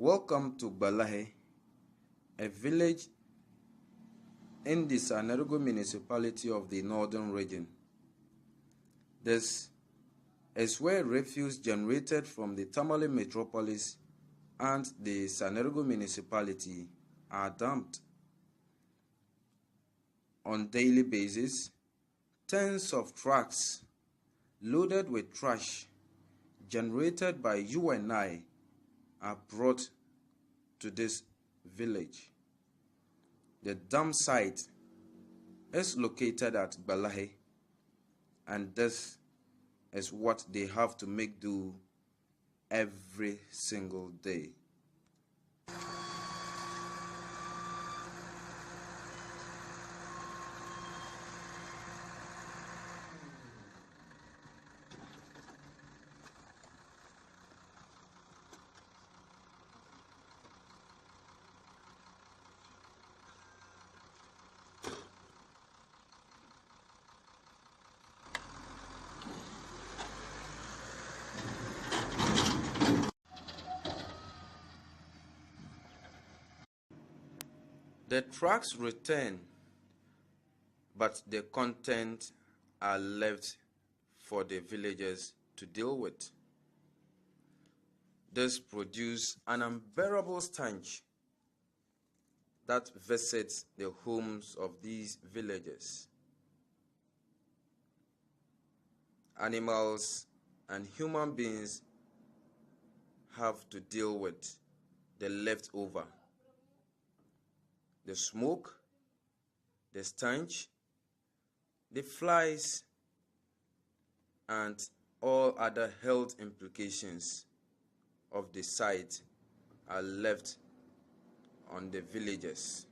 Welcome to Gbalahi, a village in the Sanergo municipality of the northern region. This is where refuse generated from the Tamale metropolis and the Sanergo municipality are dumped. On daily basis, tens of trucks loaded with trash generated by you and I are brought to this village. The dump site is located at Gbalahi, and this is what they have to make do every single day. The trucks return, but the content are left for the villagers to deal with. This produces an unbearable stench that visits the homes of these villagers. Animals and human beings have to deal with the leftover. The smoke, the stench, the flies, and all other health implications of the site are left on the villagers.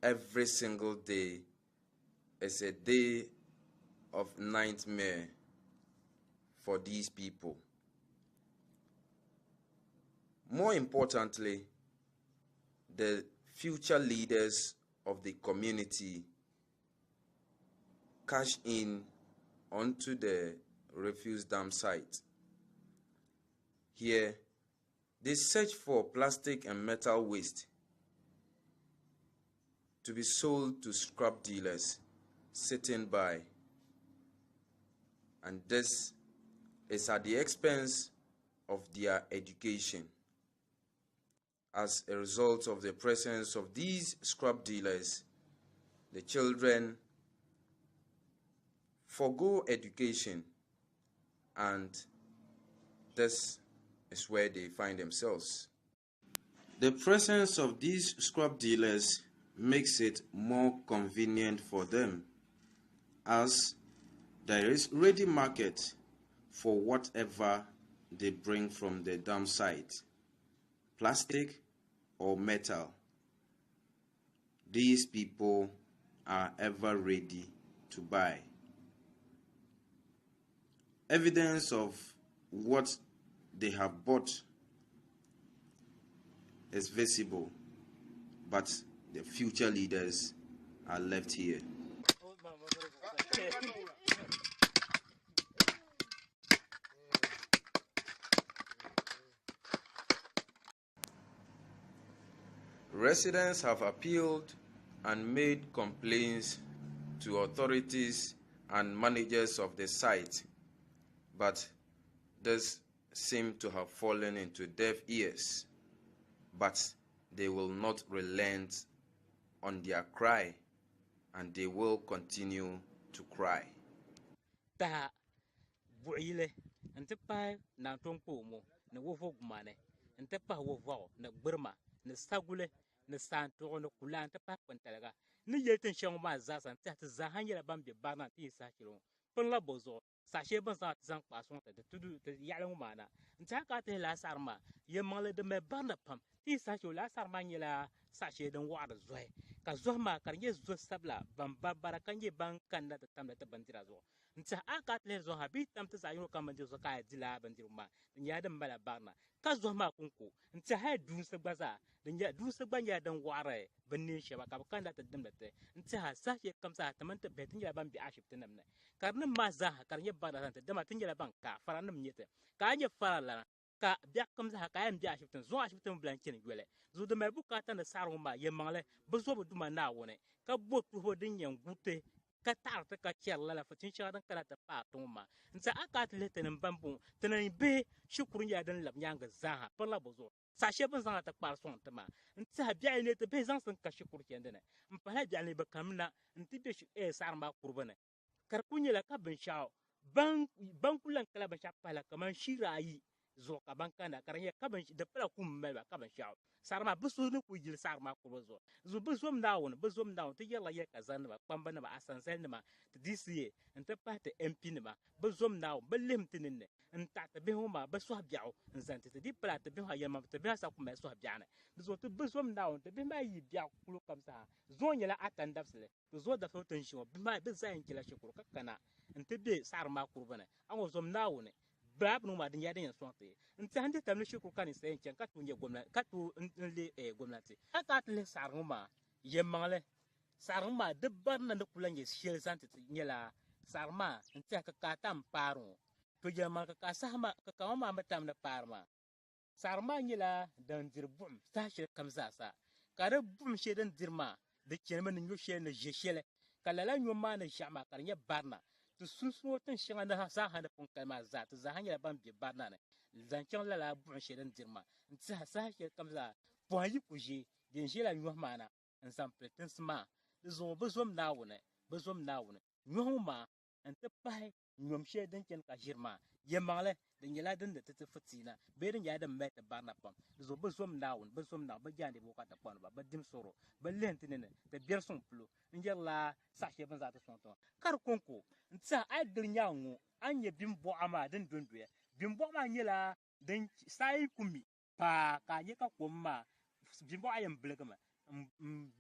Every single day is a day of nightmare for these people. More importantly, the future leaders of the community cash in onto the refuse dump site. Here, they search for plastic and metal waste to be sold to scrap dealers sitting by, and this is at the expense of their education. As a result of the presence of these scrap dealers, the children forgo education, and this is where they find themselves. The presence of these scrap dealers makes it more convenient for them, as there is ready market for whatever they bring from the dump site, plastic or metal. These people are ever ready to buy. Evidence of what they have bought is visible, but the future leaders are left here. Residents have appealed and made complaints to authorities and managers of the site, but this seems to have fallen into deaf ears. But they will not relent on their cry, and they will continue to cry. Ta buile ante pa na tompo mo na wo vogmane ante pa wo vo na burma na sagule na santo na kula ante pa kwantalaga ni yelten shong ma za san ta za hanyela bambe bana ti sa kilo pon la bozo sa she ban sa zan pa son ta tudu ta yalan mana ante ka te la sarma ye mangale de me bana pam ti sa kilo la sarma nyela sa she dan wa da zoy ka zo ma kar ye zo sabla ban babara kan ye ban kan da tamda ta bandira zo nta akat le zo habi tam ta zayo kam mandir zo ka dila bandir ma nya dan bala barna ka zo ma kunku nta ha dun sa gbaza dan ya dun sa gbanya dan ware banne she ba ka kan da ta dimda te nta ha sa ye kam sa ta man ta betin ya ban bi aship ta namne karnin ma za kar ye bana ta dama tin ya ban ka faranum nyete ka nya farala ka biak kam za ka yam biak shiftin zo shiftin blan kin gwele zo de mai bukata na saru ma ye mangle bezo bu duma na wone ka botu ho din yan gute ka tar ta ka kyalla la fatin shi dan kala ta pa to ma nsa aka ta leten bambu tanan be shukurun ya dan lab nyanga za ha pala bozo sa shebin zan ta kpar son ta ma nsa biak ne ta be zan san ka shukur kendene mpala biak ne ba kamna nti be sar ma kurbane kar kunyela ka bin shaw ban kulan kala ba pala kaman shirayi zo ka ban kana karanya ka ban da pala kum mai ba ka ban shaw sarma busu ni ku yil sarma ko zo busum dawon te yalla ye kazan ba pamba na ba asansel ma te disiye enta pa te mp ni ba busum daw belim tinne enta te be homa ba so biaw nzante te di pala te be ha yema te be sa ku mai so biane zo te busum daw te be mai yi biaw kulu kam sa zo nyela atandafsle zo da fotan shi be mai be zayin kila shukuru kakana enta be sarma kurbane an zo nawone brab no ma din ya den sonte nta hande tamle shuku kan sen chen ka tunye gomna ka tu nle gomnati ka tle saruma yemangle saruma de barna de kulanje shel sante nyela sarma nta ka tam paru to yemal ka sahma ka ma matam na parma sarma nyela dan dirbum sa shel kamza sa ka de bum shedan dirma de chenma nyo shel na jeshele kala la nyoma na jama kan ya barna to sunsuno tan shiga na sa hana pun kalma za to za hanya ban bi barna ne zancen la bu shedan dirma nta sa she kamza po yi kuje din she la nyo mana en sam pretens ma zo bezom nawune nyo ma nta pai nyom she den ken ka jirma ye male din yela den de tete fatina be den ya da met barna pam zo bezom na ba jande bo ka ta pon ba dim soro ba lentine te berson plo njela sa she ban za ta sonto kar konko nta ai dirnyangu anye bimbo ama den dondwe bimbo ma nyela den sai kumi pa ka ye ka komma bimbo ayem blegama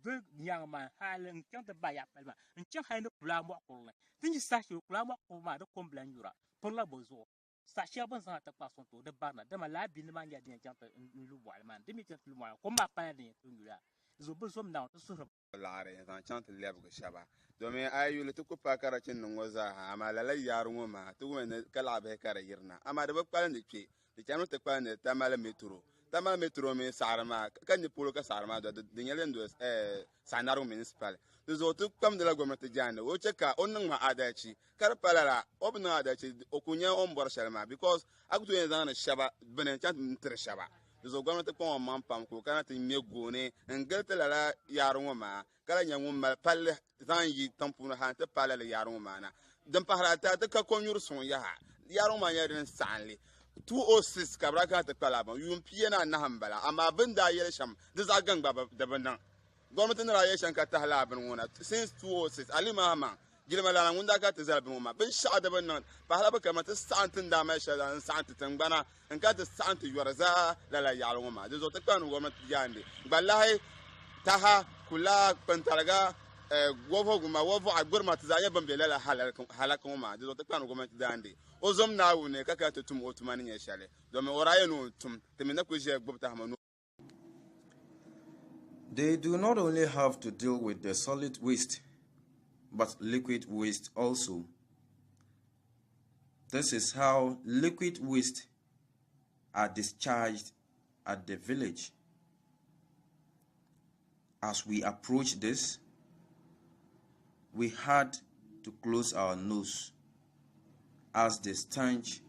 be nyang ma halen kyanta ba ya palma nchen hay no kula mo kulne tin sa shi kula mo kuma da kom blan yura por la bozo sa shi ban sa ta pason to de barna de ma la bin ma nya din kyanta lu wal man de mi kyanta lu mo ko ma pa din to yura zo bo som na to sura laare zan chanta lebgo shaba domin ayu le to ko pa kara cin ngo za ha ama la yaru ngo ma to wona kala be kara yirna ama de ba kwal ni ke de chanu te kwal ne tamala metro me sarma kan ni polo ka sarma do de nyelen do sanaru municipal de zo to kwam de la gwamnati jande o cheka onnan ma adachi kar palala obna adachi okunya on bor shalma because aktu en zan shaba benen chant ntre shaba zo gwamnati ko man pam ko kana tin me gone ngelta la yaru ngo ma kala nyangu mal palle zan yi tampuna han te palala yaru ngo mana dan pahrata te ka konyur son ya yaru ma yarin sanli 206 kabra ka ta kala ba yum piyena na hambala amma bin da yel sham da zagan ba da bandan gwamnatin raye shan ka ta halabin wona since 206 ali mahama gilma la ngunda ka ta zalbin ma bin sha da bannan ba halaba kamar ta santin da mai sha dan santin tangbana in ka ta santin yorza la yalo ma da zo ta kan gwamnati yande Gbalahi taha kula pantarga wofo guma wofo agurma ta zaye ban belela halakon ma da zo ta kan gwamnati yande ozom na wune kaka to tum otumani nya shale do me oraye no tum temena ko je gbobta hamanu. They do not only have to deal with the solid waste but liquid waste also. This is how liquid waste are discharged at the village. As we approach this, we had to close our nose as the stench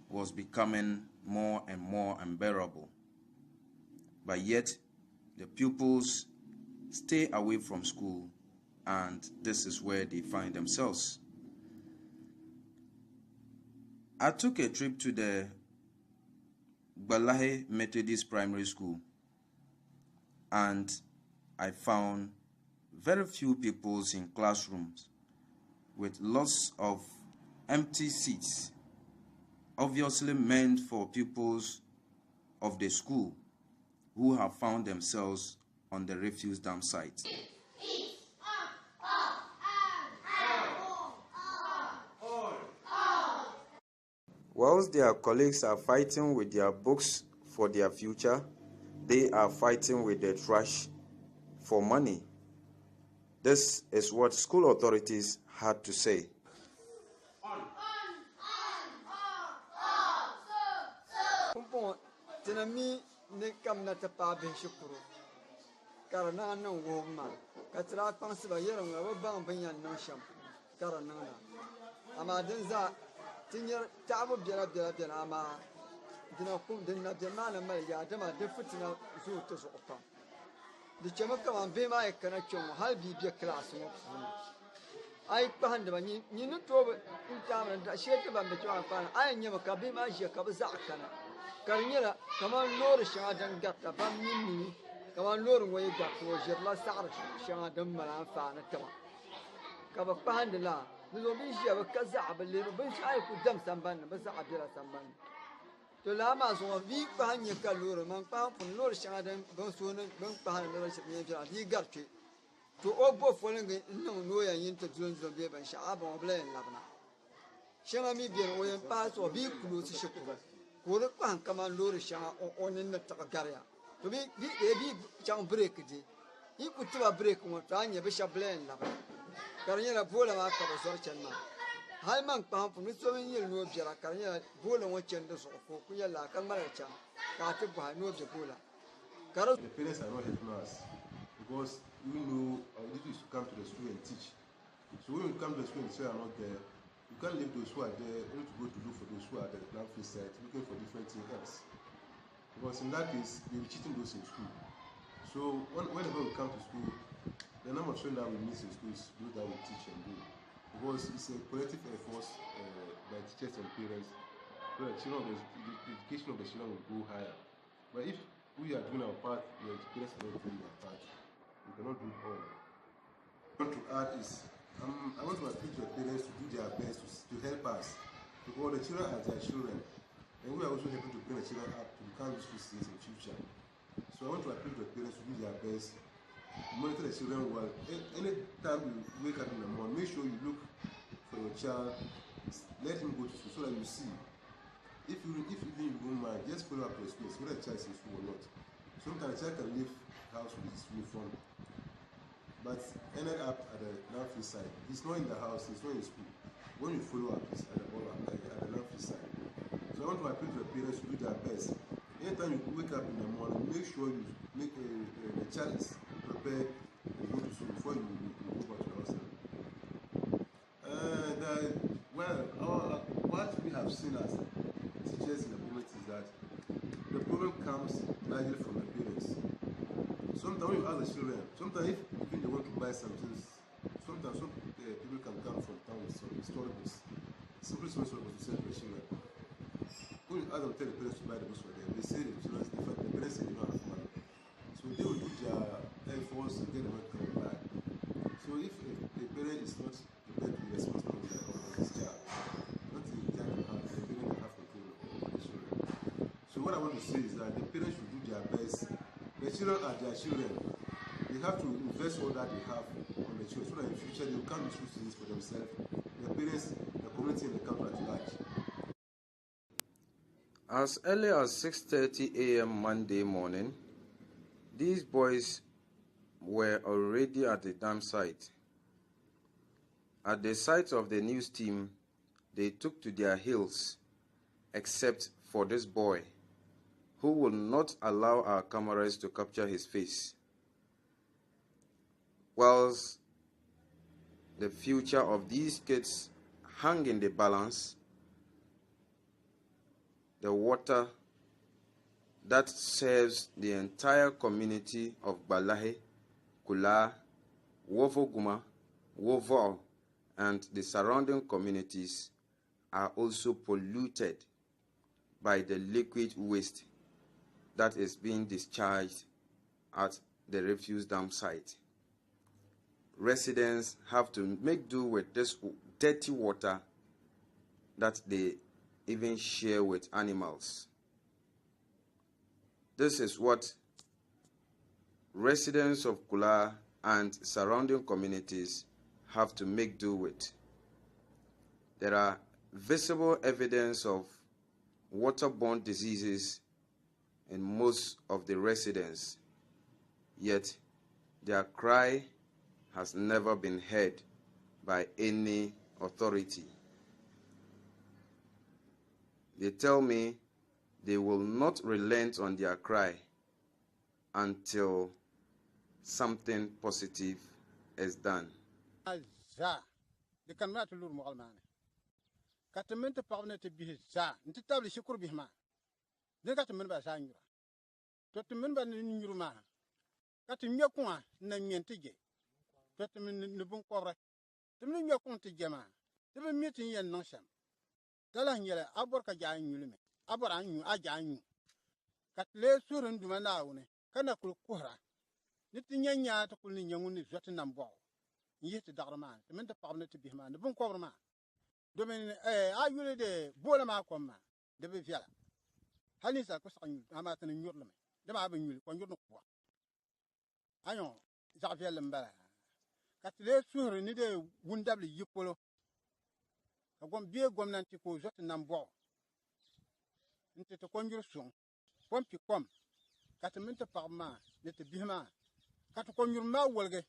was becoming more and more unbearable. But yet, the pupils stay away from school, and this is where they find themselves. I took a trip to the Gbalahi Methodist Primary School, and I found very few pupils in classrooms with lots of empty seats, obviously meant for pupils of the school who have found themselves on the refuse dump site. Whilst their colleagues are fighting with their books for their future, they are fighting with the trash for money. This is what school authorities had to say. zuwa tinami ne kam na ta pa be shukuru karana nan wo ma ka tra pan siba yerin wa ban ban yan nan sham karana na amma din za tinyar tabu bela amma dina kum din na jama na mal ya dama da fitina zu ta su fa di chama kama be ma kana chon hal bi class mo ai pa hande ba ni no to in ta ma da she ta ban da chwa fa ai nyama ka be ma she ka ba za kana karnyera kama lor shadan gatta ban minni kama lor ngoy gatta wo jirla sa'ar shadan mala fa na tama ka ba pa hande la ni zo bi she ba ka za ba le ba shi ai ku dam samban ba za abira samban to la ma so vi pa hanye ka lor man pa fun lor shadan ban so nan ban pa hande lor shi ne jira di gatte to ogbo folen ge non no ya yin to zon zon be ban sha'aba wa bla labna shema mi bien o yen pa so bi kulu si shukuru ko le kwan kama lor sha onin na ta garya to bi chang break di yi ku tuba break mo ta nya be sha bla labna karnya la bola ma ka ba so chen ma hal man pa fu mi so min yel no bjara karnya bola wo chen do so ko ku ya la kan mara cha ka ta ba no be bola karo the parents are not helping us because we know our duty is to come to the school and teach. So when you come to the school and say are not there, you can't leave those who are there only to go to look for those who are at the landfill site looking for different things else. Because in that case, they'll be cheating those in school. So whenever we come to school, the number of children that we meet in school is those that we teach and do. Because it's a collective effort by teachers and parents. So the education of the children will go higher. But if we are doing our part, the parents are not doing their part. We cannot do it all. What I want to add is, I want to appeal to the parents to do their best to help us. Because the children are their children. And we are also helping to bring the children up to become useful citizens in the future. So I want to appeal to the parents to do their best, monitor the children well. Any time you wake up in the morning, make sure you look for your child, let him go to school so that you see. If even you don't mind, just follow up your experience, whether the child is in school or not. Sometimes a child can leave the house with his uniform, but ended up at the landfill site. He's not in the house, he's not in school. When you follow up, he's at the landfill site. So I want to appeal to the parents to do their best. Anytime you wake up in the morning, make sure you make the child is prepared to go to school before you go back to the house. What we have seen as teachers in the community is that the problem comes largely from the parents. Sometimes when you ask the children, sometimes if even they want to buy something, sometimes some people can come from town with some storybook. Simply some storybook to sell to the children. When you ask them, tell the parents to buy the books for them, they say the children, the parents say they don't have money. So they will do their efforts to get the money coming back. So if a parent is not prepared to be responsible of his child, nothing the child can have, the parent can have control of the children. So what I want to say is that the parents should do their best. The children are their children. They have to invest all that they have on the children so that in the future they will become useful citizens for themselves, their parents, the community, and the country at large. As early as 6:30 a.m. Monday morning, these boys were already at the dam site. At the sight of the news team, they took to their heels, except for this boy, who will not allow our cameras to capture his face. Whilst the future of these kids hung in the balance, the water that serves the entire community of Gbalahi, Kula, Wovoguma, Wovo, and the surrounding communities are also polluted by the liquid waste that is being discharged at the refuse dump site. Residents have to make do with this dirty water that they even share with animals. This is what residents of Kula and surrounding communities have to make do with. There are visible evidence of waterborne diseases in most of the residents, yet their cry has never been heard by any authority. They tell me they will not relent on their cry until something positive is done. The kan to lur mogal mane katamente pawne te bi za nti tabli shukur bi ma de katmen ba za nyura to temen ba ni nyuru ma katmen ko na nyente je to temen ne bon ko rek temen nyo ko te jema temen mitin yen non sham dala nyele abor ka ja nyulu me abor anyu a ja anyu katle surun duma na wune kana kul kuhra niti nyanya to kul ni nyangu ni zoti nambo yiti dagrama temen te pawne te bi ma ne bon ko ma domin a yule de bola ma ko ma de be fiala halisa ko sa nyul ama tan nyur le de ma be nyul ko nyur no ko ayon za fiala mbala kat le suhre ni de wundable yipolo ko gom bie gomnanti ko jot nambo nti to ko nyur sun pompi kom kat min te parma ne te bihma kat ko nyur ma wolge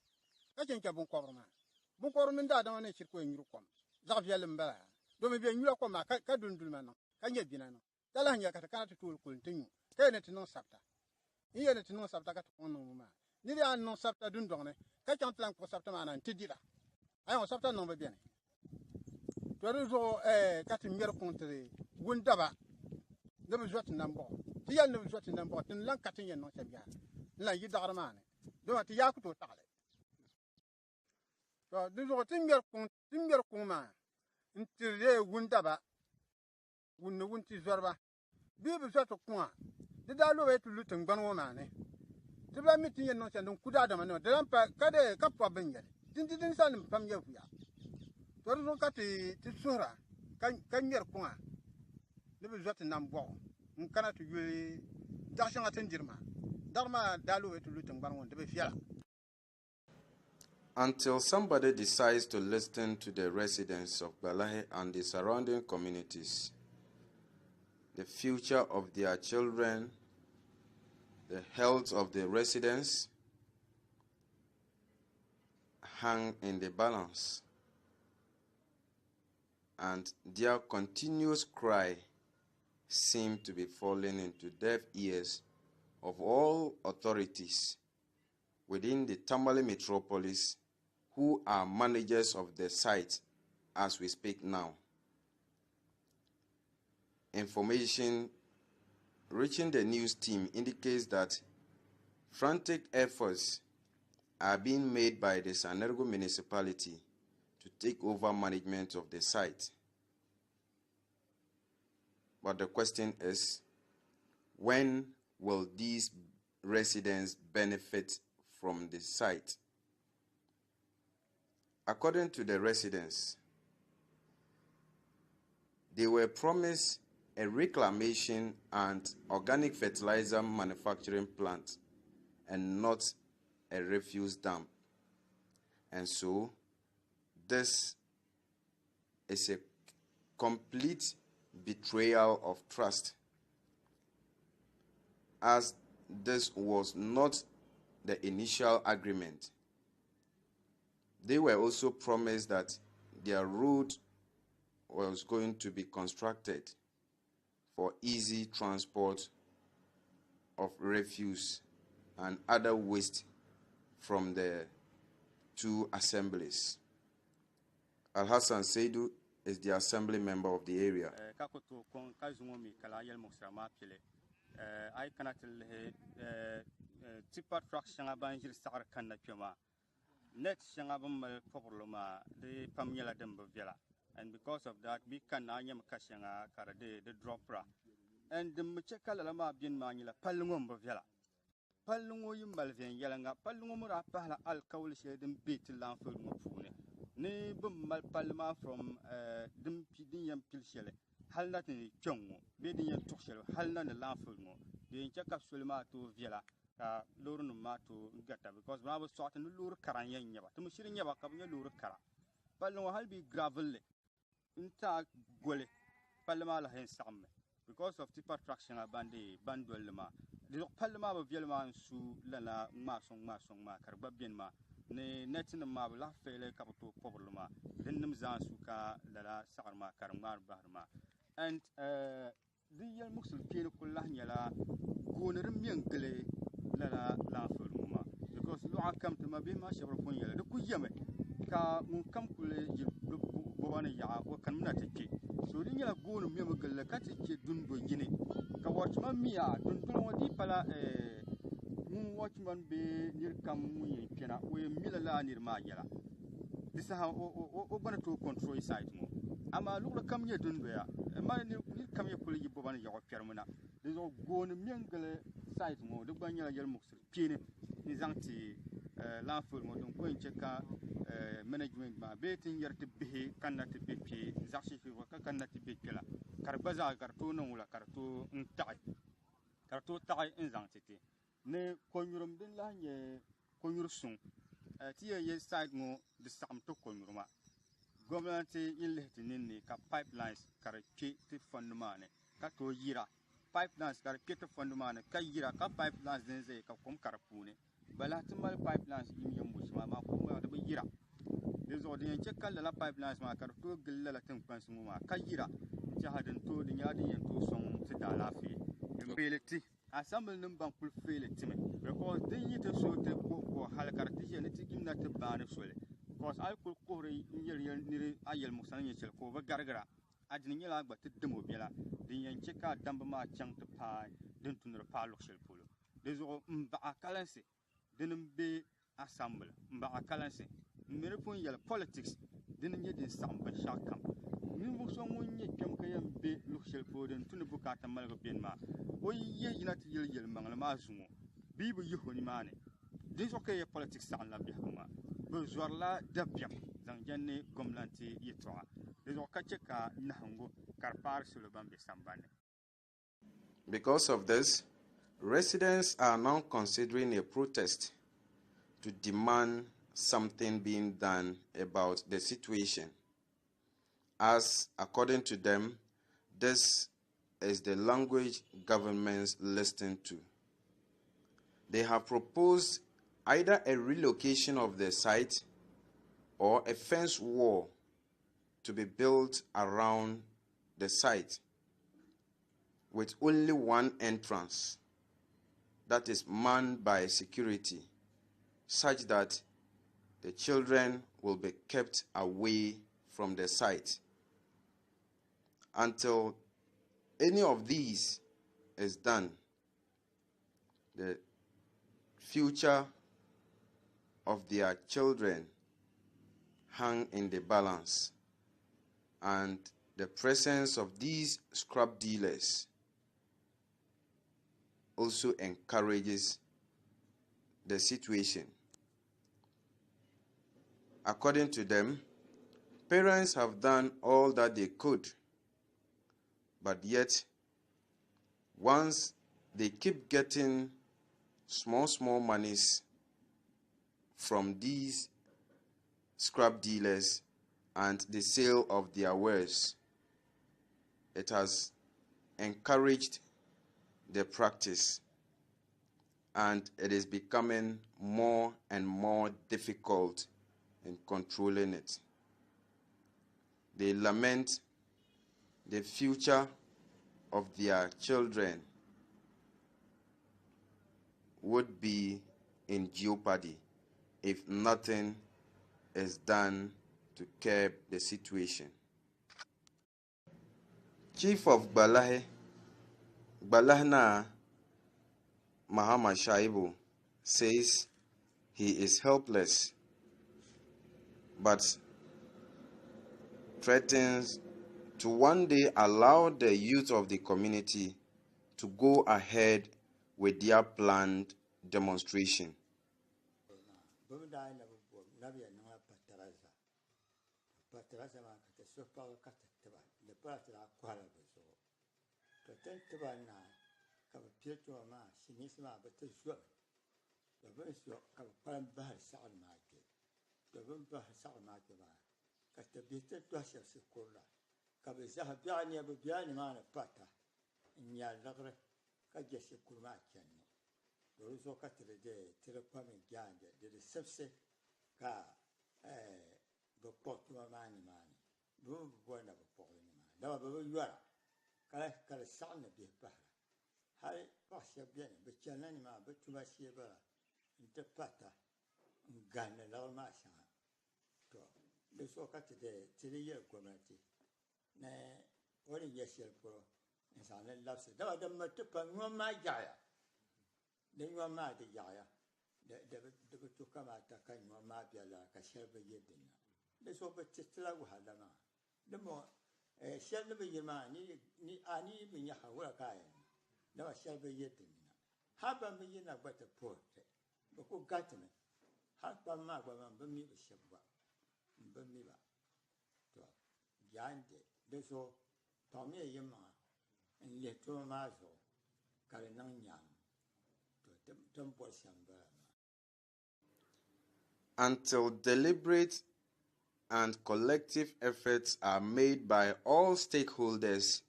ka chen ka bon ko min da ne chir ko nyur kom za fiala mbala do me be nyula ko ma ka dundul man ka nye binano dala nya ka kana to tul kul tinyu ka ne tino sapta iye ne tino sapta ka to no ma ni ya no sapta dun donne ka chan plan ko sapta ma nan tidira ayo sapta no be bien to rezo ka ti mer contre won daba ne be jot nambo ti ya ne be jot nambo tin lan ka tin yen no sabia la yi dagar mane do ti ya ku to tale to rezo tin mer kun ma ntirre wundaba wunno wunti zorba bibi soto kwa de dalo wetu lutin gban wo mane de ba mitin yen no chan kuda da mane de lampa kade kapwa benjale tin sanim pam ye fuya to ro kati ti sura kan yer kwa de bi zoti nam bo kana to yuli dakshan atin dirma darma dalo wetu lutin gban wo de be fiala. Until somebody decides to listen to the residents of Gbalahi and the surrounding communities, the future of their children, the health of the residents hang in the balance, and their continuous cry seem to be falling into deaf ears of all authorities within the Tamale metropolis who are managers of the site as we speak now. Information reaching the news team indicates that frantic efforts are being made by the Sanergo municipality to take over management of the site. But the question is, when will these residents benefit from the site? According to the residents, they were promised a reclamation and organic fertilizer manufacturing plant and not a refuse dump. And so, this is a complete betrayal of trust, as this was not the initial agreement. They were also promised that their road was going to be constructed for easy transport of refuse and other waste from the two assemblies. Al-Hassan Seidu is the assembly member of the area. And because of that, we can anyam kashanga karade the dropra. And the mchekala lama bin manila palungum bavela. Palungo yimbalvian yalanga, palungumura pala alcohol shed and beat landfill mufune. Ne bum palma from Dimpidian pilshele. Halnat chongo, bidding a tuxel, halnan the landfill mo. The check up sulma to villa. Lurun matu gata because when I was taught in the lure karanya yaba, to machine yaba kabya lure kara. Palungo halbi gravel. Inta gole palma la hen samme because of tipper traction abandi bandwelma de palma ba vielma su lana ma song ma karba bien ma ne netin ma la fele kapto pobrema dennim zan su ka la sarma karmar bahrma and din yɛl muɣusil kpeeni ku lahi nyɛla gooni din mɛ n gili lala laanfoolim maa because luɣa kam ti ma bihi maa shɛba di pun yɛli di ku yɛmi ka ŋun kam kuli yiri boba ni yaɣa o kanimi na ti kpe so di nyɛla gooni mɛmi gilli ka ti che dundo yini ka wɔchima miya dundoli ŋɔ dii pala ŋun wɔchman bee niri kam ŋun yɛn kpɛna o yɛn mila laa niri maa yɛla di saha o gba ni tooi control site ŋɔ amaa luɣuli kam nyɛ dundoya mali niri kam yɛ kuli yi boba ni yaɣa kpɛrimi na di zuɣu gooni mɛ n gili site ŋɔ di gba nyɛla yɛli muɣusil kpeeni n zaŋ ti laanfoolim ŋɔ din ko yɛn che ka management maa bee tin yɛri ti bihi kanna ti be kpe zaɣ shɛli ka kanna ti be kpɛla ka di gba zaa ka di tooi niŋ wula ka di tooi taɣi n zaŋ ti ti ni konyurim din lahi nyɛ konyuri suŋ ti yɛ site ŋɔ di saɣam ti konyurima gɔmnanti yin lihi ti ninni ka pipelines ka di kpe ti fondi maa ni ka tooi yira pipelines ka di kpe ti fondi maa ni ka yira ka pipelines din zaya ka kom ka di puuni Gbalahi ti mali pipelines yim mushima maa kom maa di bi yira di zuɣu di yɛn che ka lala pipelines maa ka di tooi gili lala tinkpansi ŋɔ maa ka yira n tiɛha di nyɛla din yɛn tooi soŋ ti daalaafee din feeli ti asambili nim ban kuli feeli timi because din yi ti so ti kuɣu hali ka di ti ʒiya ni ti yimna ti baani soli because a yi kuli kuhuri n yɛli niri a yɛli muɣusa ni nyɛ shɛli ka o bi garigira a dini nyɛla gba ti damo biɛla din yɛn che ka dambu maa chaŋ ti paai din tuniri paai luɣu shɛli polo di zuɣu n baɣa kalansi dini n be asambili n baɣa kalansi n mi di pun yɛli politics dini nyɛ din saɣam binshaɣu kam ninvuɣu so ŋun nyɛ kpɛm ka yɛn be luɣu shɛli polo din tuni bukaata maligu bɛni maa o yina ti yɛli yɛlimaŋli maa zuŋɔ bii bi yihi o nimaani din zuɣu ka yɛ politics saɣamla biɛhigu maa bi zɔrila dabiɛm zaŋ jɛnni gɔmnanti yɛltɔɣa di zuɣu ka che ka nahingu ka di paari salo ban be sambanni. Because of this, residents are now considering a protest to demand something being done about the situation, as according to them, this is the language governments listen to. They have proposed either a relocation of the site or a fence wall to be built around the site with only one entrance that is manned by security, such that the children will be kept away from the site. Until any of these is done, the future of their children hang in the balance, and the presence of these scrap dealers also encourages the situation. According to them, parents have done all that they could, but yet, once they keep getting small monies from these scrap dealers and the sale of their wares, it has encouraged the practice, and it is becoming more and more difficult in controlling it. They lament the future of their children would be in jeopardy if nothing is done to curb the situation. Chief of Gbalahi, Gbalahna Muhammad Shaibu, says he is helpless but threatens to one day allow the youth of the community to go ahead with their planned demonstration. kala saɣam bihi pahara hali paɣa shab biɛni bi chɛnila nimaa bi tuma shee bala n ti pata n gandi laɣari maa shɛŋa to di so ka ti di yɛli gomnati ni o ni yɛ shɛli polo n zaŋ li labisi dama din mi ti pa nyɔm maa yaɣaya di nyɔm maa di yaɣaya di bi to kamata ka nyɔm maa bɛ laa ka shɛli bi yɛ dinna di so bi titila wahala maa di mo shɛli ni bi yɛ maa ani yi bi nya ha wura ka a yɛn dama shɛli bi yɛ dinna ha ban bi yina gba ti puhirti bi ku gatimi ha kpam maa gba man bi mi bi shɛb gba n bi mi ba to jaandi di so tɔm mi yi maŋa n lihi tuma maa zuɣu ka di niŋ nyaam to tin bɔri shɛm bala maa. Until deliberate and collective efforts are made by all stakeholders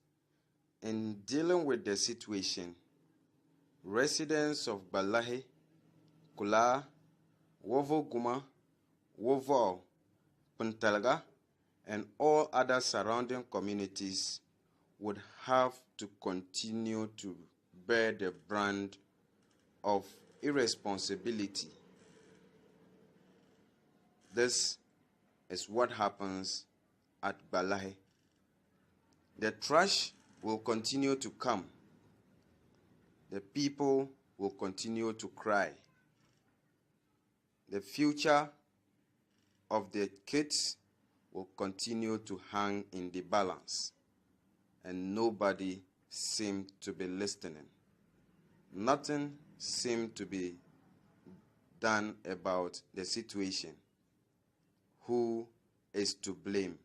in dealing with the situation, residents of Gbalahi, Kula, Wovo Guma, Wovo, Puntalga, and all other surrounding communities would have to continue to bear the brand of irresponsibility. This is what happens at Gbalahi. The trash will continue to come. The people will continue to cry. The future of the kids will continue to hang in the balance, and nobody seemed to be listening. Nothing seemed to be done about the situation. Who is to blame?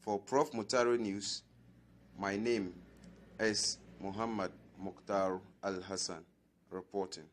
For Prof. Mutaro News, my name is Muhammad Mukhtar Al-Hassan, reporting.